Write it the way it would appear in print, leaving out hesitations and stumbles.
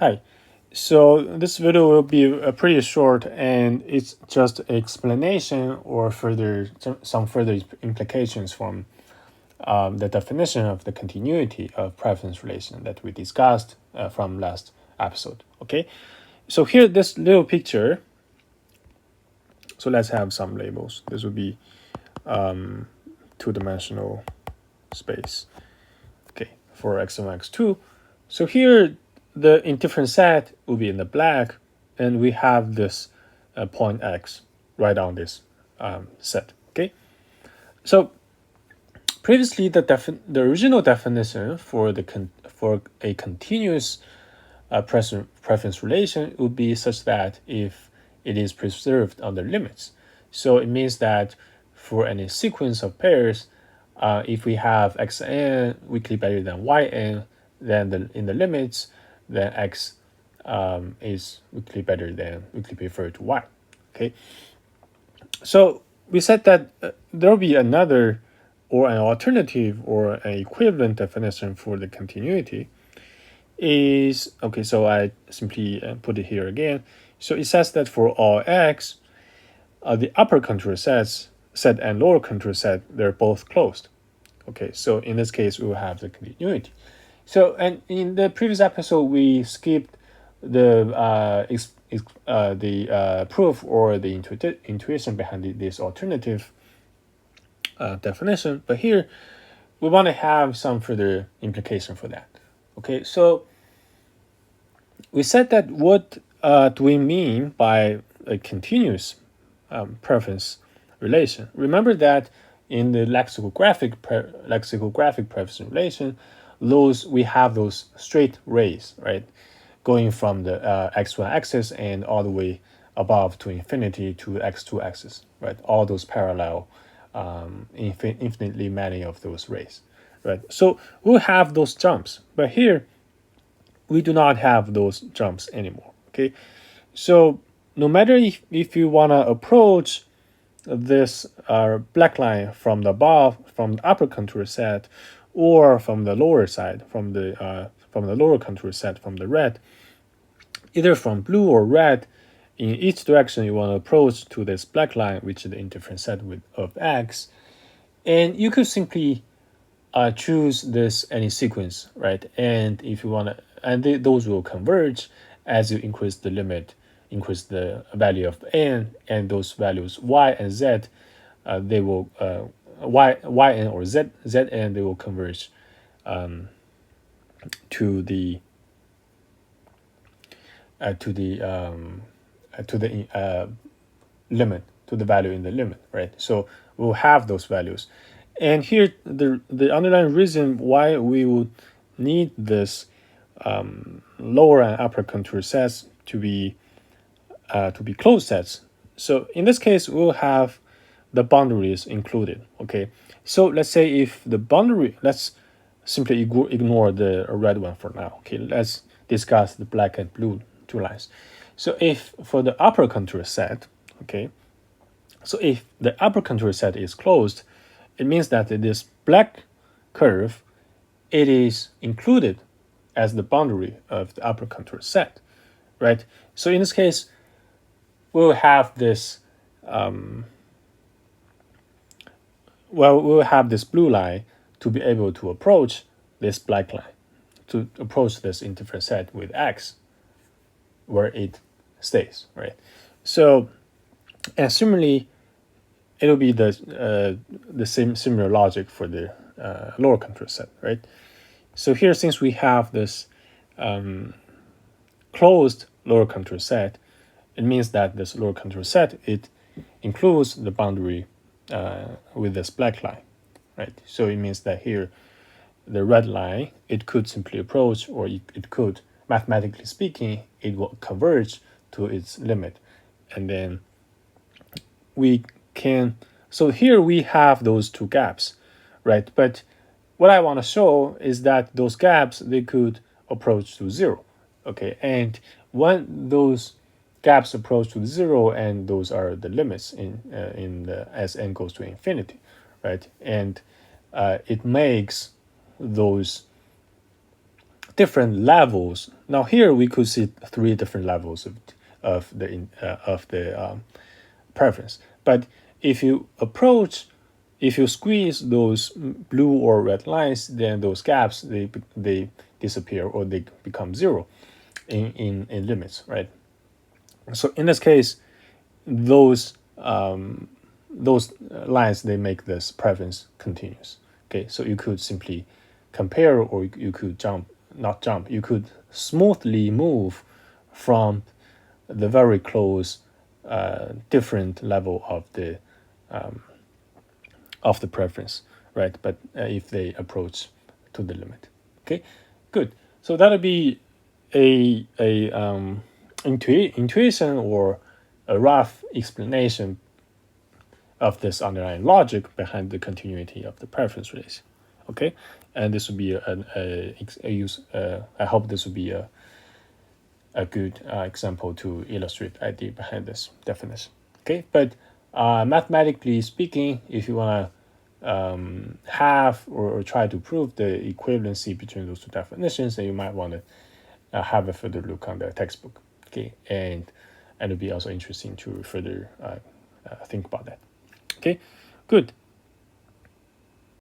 Hi. So this video will be pretty short, and it's just an explanation or some further implications from the definition of the continuity of preference relation that we discussed from last episode. Okay. So here, this little picture. So let's have some labels. This will be two-dimensional space. Okay, for x1, x2. So here, the indifferent set will be in the black, and we have this point x right on this set. Okay, so previously the original definition for for a continuous preference relation would be such that if it is preserved under limits. So it means that for any sequence of pairs, if we have xn weakly better than yn, then in the limits, then x is weakly preferred to y. Okay. So we said that there will be another or an alternative or an equivalent definition for the continuity is, okay, so I simply put it here again. So it says that for all x, the upper contour set and lower contour set, they're both closed. Okay, so in this case, we will have the continuity. So, and in the previous episode, we skipped the proof or the intuition behind this alternative definition. But here, we want to have some further implication for that. Okay, so we said that what do we mean by a continuous preference relation? Remember that in the lexicographic preference relation, we have those straight rays, right, going from the x1 axis and all the way above to infinity to x2 axis, right? All those parallel, infinitely many of those rays, right? So we'll have those jumps, but here we do not have those jumps anymore. Okay, so no matter if you want to approach this black line from the above, from the upper contour set, or from the lower side, from the lower contour set, from the red, either from blue or red, in each direction you want to approach to this black line, which is the indifferent set of x, and you could simply choose this any sequence, right? And if you want to, and those will converge as you increase the limit, increase the value of n, and those values y and z, they will yn or zn, they will converge to the limit, to the value in the limit, right? So we'll have those values. And here, the underlying reason why we would need this lower and upper contour sets to be closed sets. So in this case, we'll have the boundaries included. Okay, so let's say if the boundary, let's simply ignore the red one for now. Okay, let's discuss the black and blue two lines. So if for the upper contour set, okay, so if the upper contour set is closed, it means that this black curve, it is included as the boundary of the upper contour set, right? So in this case, we'll have this, we'll have this blue line to be able to approach this black line, to approach this indifferent set with x, where it stays, right? So, and similarly, it'll be the similar logic for the lower contour set, right? So here, since we have this closed lower contour set, it means that this lower contour set, it includes the boundary with this black line, right? So it means that here, the red line, it could simply approach, or it could, mathematically speaking, it will converge to its limit. And then we can, so here we have those two gaps, right? But what I want to show is that those gaps, they could approach to zero, okay? And when those gaps approach to zero, and those are the limits as n goes to infinity, right? And it makes those different levels. Now here we could see three different levels of the preference. But if you squeeze those blue or red lines, then those gaps they disappear or they become zero in limits, right? So in this case, those lines they make this preference continuous. Okay, so you could simply compare, or you could not jump. You could smoothly move from the very close, different level of the preference, right? But if they approach to the limit, okay, good. So that'll be a intuition or a rough explanation of this underlying logic behind the continuity of the preference relation. Okay, and this would be a use. I hope this would be a good example to illustrate the idea behind this definition. Okay, but mathematically speaking, if you want to have or try to prove the equivalency between those two definitions, then you might want to have a further look on the textbook. Okay, and it'll be also interesting to further think about that. Okay, good.